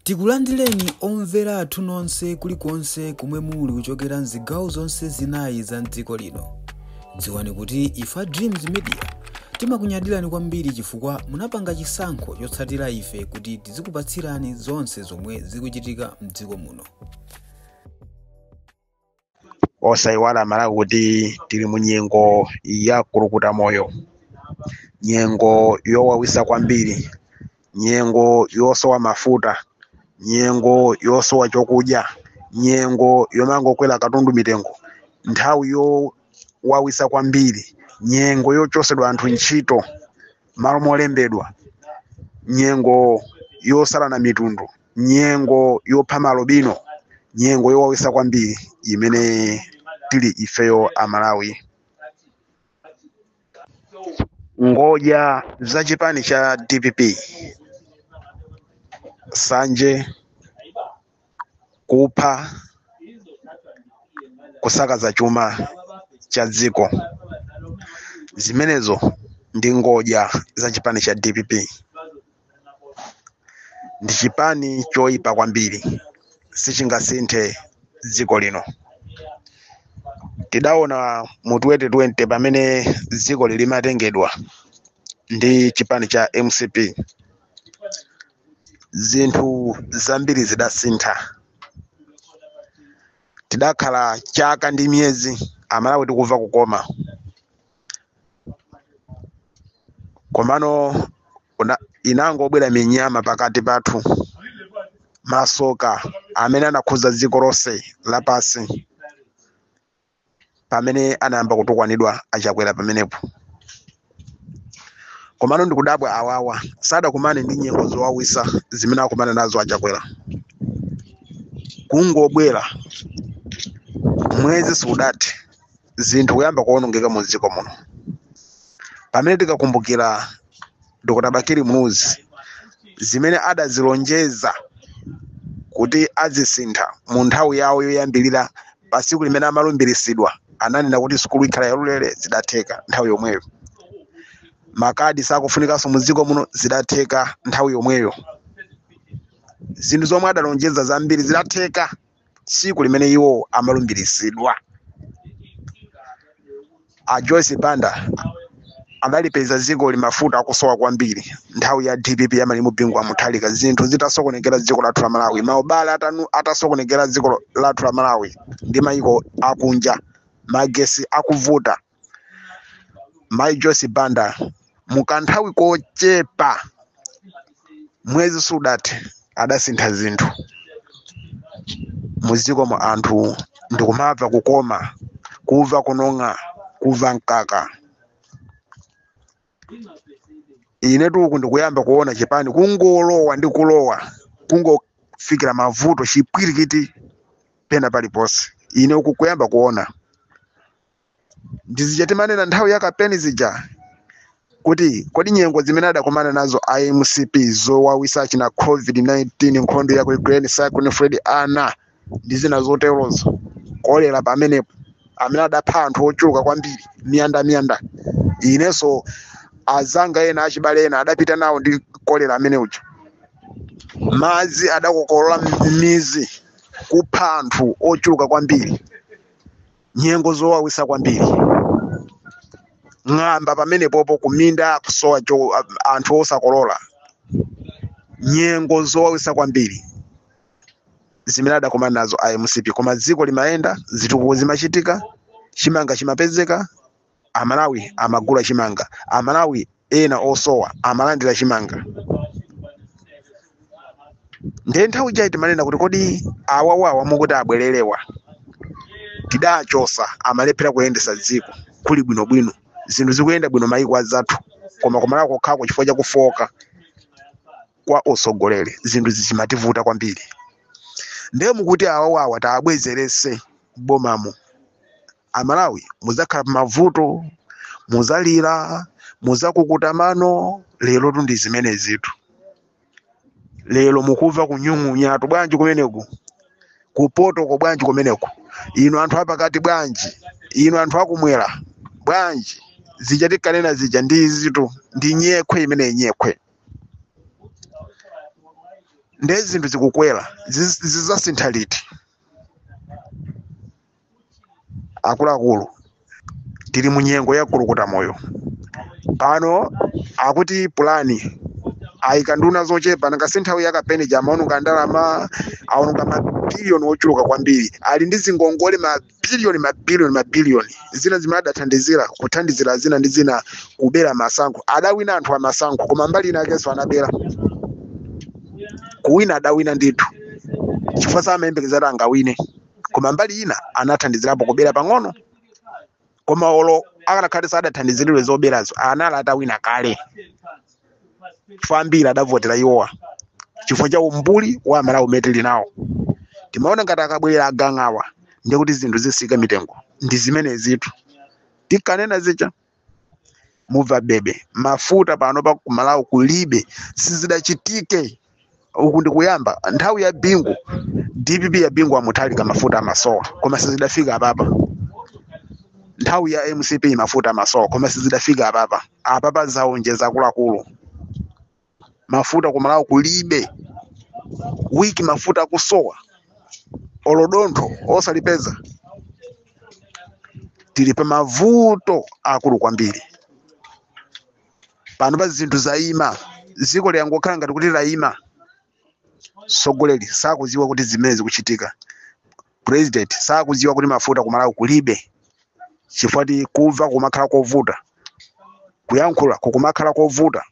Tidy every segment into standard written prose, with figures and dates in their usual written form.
Tikulandireni omvera athu nonse kulikonse kumwe muli kuchokera mzigawo zonse zinayi za mdziko lino. Dziwani kuti ife Dreams Media timakunyadirani kwambiri chifukwa munapanga chisankho chotsatira ife kuti tizikupatsirani zonse zomwe zikuchitika mdziko muno. Osaiwala Malawi kuti tili mu nyengo ya kulukuta moyo, nyengo yowawisa kwambiri, nyengo yosowa mafuta, nyengo yosowa chokudya, nyengo yomangokwera katundu mitengo, nthawi yowawisa kwambiri, nyengo yochosedwa anthu ntchito malo molembedwa, nyengo yosalana mitundu, nyengo yopha malobino, nyengo yowawisa kwambiri imene tili ifeyo Amalawi. Ngoja za chipani cha DPP, sanje, kupha, kusakaza chuma cha dziko, zimenezo ndi ngoja za chipani cha DPP. Ndi chipani choyipa kwambiri, sichingasinthe dziko lino. Tidaona mu 2020 pamene dziko limatengedwa ndi chipani cha MCP, zinthu zambiri zidasintha. Tidakhala chaka ndi miyezi Amalawi tikumva kukoma, komano inangobwera minyama pakati pathu, masoka amene anakhuza dziko lonse lapasi pamene anayamba kutukwanidwa achakwera pamenepo. Komano ndikudabwa awawa sadakumane ndi nyengo zowawisa zimene akumana nazo achakwera. Kungobwera mwezi sudati zinthu kuyamba kuonongeka mu dziko muno. Pamene tikakumbukira Dr. Bakiri Mnuzi zimene adazilonjeza kuti azisintha mu nthawi yawo yoyambirira pasiku limene amalumbiritsidwa, ananena kuti sukulu ikhala yaulere, zidatheka nthawi yomweyo. Makadi sakufunikanso mu dziko muno, zidatheka nthawi yomweyo. Zinthu zomwe adalonjeza zambiri zidatheka siku limene iwo amalumbiritsidwa. A Joyce Banda adalipeza dziko limafuta akusowa kwambiri nthawi ya DPP yamali mubingwa muthalika, zinthu zitasokonekera dziko lathu la Malawi, maubale atasokonekera dziko lathu la Malawi ndi maiko akunja, magesi akuvuta. Mai Joyce Banda mukanthawi kochepa mwezi sudati adasintha zinthu muziko mu anthu ndikumava kukoma, kuva kunonga, kuva mkaka. Ine tuku ndikuyamba kuona chipani kungolowa ndi kulowa, kungofikira mavuto chipwirikiti pena paliponse. Ine uku kuyamba kuona ndizijatimanena nthawi ya kapeni zija kuti kodi nyengo zimene adakumana nazo IMCP zowawisa china COVID-19, nkhondo ya ku Ukraine, Cyclone Freddy, ana ndi zina zoterozo, kolera pamenepo amene adapha anthu ochuluka kwambiri, miyanda. Inenso azanga ena achibale ena adapita nawo ndi kolera amene uja. Madzi adakokolola mizi, kupha anthu ochuluka kwambiri, nyengo zowawisa kwambiri. Ng'amba pamenepopo kuminda kusowa anthu osakolola, nyengo zowawisa kwambiri zimene adakumana nazo IMCP. Koma dziko limayenda, zitukuko zimachitika, chimanga chimapezeka, Amalawi amagula chimanga, Amalawi ena osowa amalandira chimanga. Ndiye nthawi ija timanena kuti kodi awawawa mukuti abwererewa tidachosa amalephera kuyendesa dziko kuli bwinobwino, zinthu zikuyenda bwino maiko azathu, koma kumalako kokhako chifukwa cha kufoka kwa osogolere zinthu zimativuta kwambiri. Ndiye mukuti awawawa taabwezerese bomamo, Amalawi muzakhala pamavuto, muzalira, muzakukuta mano. Lero tundi zimene zitu, lero mukuva kunyung'unyatu bwanji kumeneko, kupoto ko bwanji kumeneko, ino anthu apakati bwanji, ino anthu akumwera bwanji, zichatikanena zija ndi zitu ndi nyekhwe imene nyekhwe. ndezinthu zikukwera zizasintha liti. Akuluakulu tili munyengo ya kulukuta moyo pano akuti pulani aikanduna zochepa nangasinthawi yakapeni jamaonunga ndalama aonunga mabiliyoni ochuluka kwambiri ali ndi zingongole mabiliyoni zina zimadathandizira kuthandizira zina ndi zina kubera masankho adawina anthu amasankho koma mbali ina akeso anabera kuwina adawina ndithu chifukwa samayembekezera angawine koma mbali ina anathandizirapo kubera pang'ono koma olo akanakhale sadathandiziridwe zoberazo anala atawina kale fambira adavotera iwowa chifukwa cha umbuli wa Malawi metili nawo. Timaona ngati akabwera agang'awa ndiye kuti zinthu zisika mitengo ndi zimene zitu tikanena zicha mubva bebe mafuta pano pa Malawi kulibe sizidachitike uku ndikuyamba nthawi ya bingu DPP ya bingu amuthalika mafuta amasowa koma sizidafika apapa. Nthawi ya MCP mafuta amasowa koma sizidafika apapa zaonjeza akuluakulu mafuta ku Malawi kulibe wiki mafuta kusowa olodontho osalipeza tilipa mavuto akulu kwambiri pano pa zinthu zaima ziko liyangokhala ngati kuti laima sogoleri sakuziwa kuti zimene zikuchitika president sakuziwa kuti mafuta ku Malawi kulibe chifukwa kumva kumakhala kovuta kuyankhula kumakhala kovuta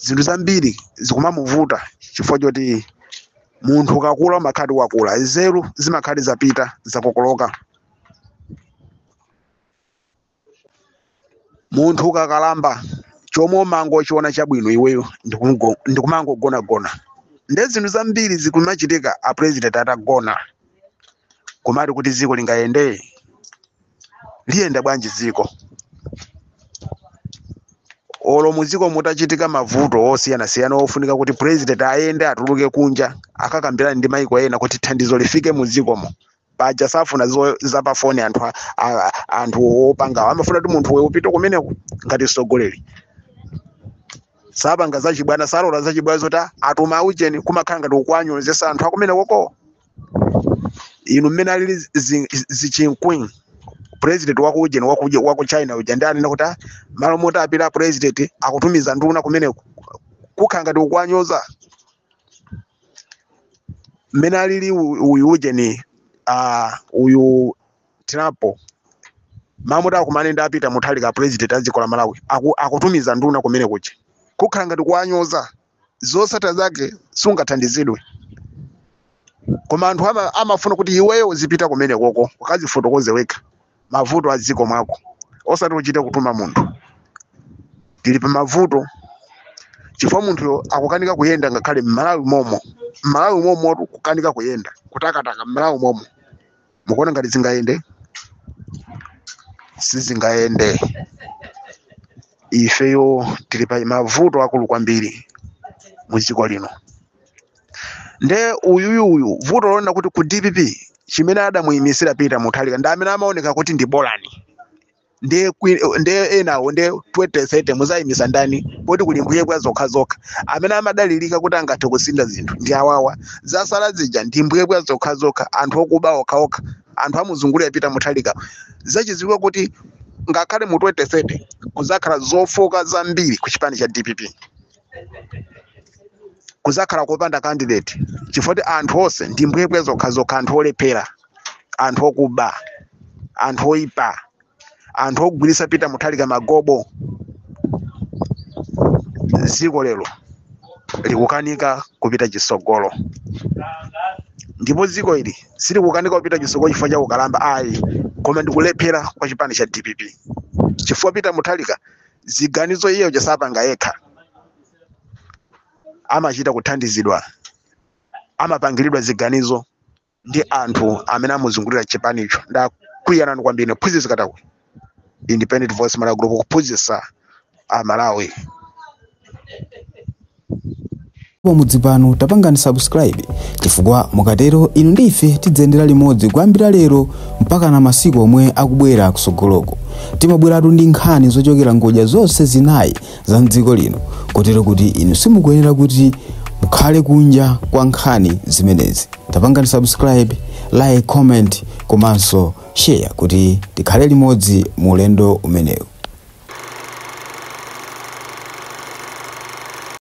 zinthu zambiri zikumamuvuta chifukwa choti munthu kakula makhadi wakula nzeru zimakhadi zapita zakokoloka. Munthu kakalamba chomwe mango chiona chabwino iweyo ndikumangogona ndi zinthu zambiri zikumachitika a president atagona komati kuti ziko lingayende liyenda bwanji ziko olo muziko mutachitika mavuto osiyana ofunika kuti president ayende atuluke kunja akakambirana ndi maiko ena kuti thandizo lifike muzikomo paja safuna zapafoni anthu opanga amafuna kuti munthu wewe upite kumeneko ngati sogoleri sapanga zachibwana salola zachibwana zota atuma ujeni kumakhala ngati kukwanyozesa anthu akumeneko inu mmene alili zichinkwi president wako ujeni wako China uja ndani nakuti malo mota apita president akutumiza nduna kumeneko kukhala ngati kukwanyoza mmene alili uyu ujeni uyu Trump mamota akumane ndapita muthalika president aziko la Malawi akutumiza nduna kumene kuche kukhala ngati kwanyoza zosata zake sungathandizidwe koma anthu amafuna kuti iweyo uzipita kumene koko ukazifotokoze weka mavuto aziko mwako osati uchite kutuma munthu tilipa mavuto chifukwa munthu akukanika kuyenda ngakhale Malawi momo kukanika kuyenda kutakataka Malawi momo mukuona ngati zingayende sizingayende ifeyo tilipa mavuto akulu kwambiri muziko lino nde uyu vuto lona kuti ku DPP chimene adamuyimisira Peter Muthalika ndi amene amaoneka kuti ndi bolani nde enawo nde 2030 muzayimisa ndani poti kulimbuye kwa zokha amene amadalilika kuti angathe kusinda zinthu ndi awawa zasala zija ndimbuye kwa zokha anthu okuba okha anthu amuzungulira Peter Muthalika zachiziwa kuti ngakhale mu 2030 kuzakhala zofoka zambiri ku chipani cha DPP kuzakhala kopanda candidate chifukwa anthu onse ndimbuye kwa zokha anthu olephera anthu okuba anthu oipa anthu ogwirisa Peter Muthalika magobo ziko lero likukanika kupita chisogolo ndipo ziko ili sili kukanika kupita chisogolo chifukwa cha ukalamba ayi koma ndikulephera kwa chipani cha DPP chifukwa Peter Muthalika ziganizo iye jasapanga yekha amachita kuthandizidwa amapangiridwa ziganizo ndi anthu amene amuzungulira chipanicho ndakwiyana kwambiri phunzitsi katawe Independent Voice Malawi Group kuphunzitsa Malawi. Mudzi pano tapangani subscribe chifukwa mukatero inu ndife tidzendera limodzi kuyambira lero mpaka na masiku omwe akubwera kusogoloko timabweratu ndi nkhani zochokera ngodya zonse zinayi za mdziko lino kotero kuti inu simukuyenera kuti mukhale kunja kwa nkhani zimenezi. Tapangani subscribe, like, comment komanso share kuti tikhale limodzi mu ulendo umenewu.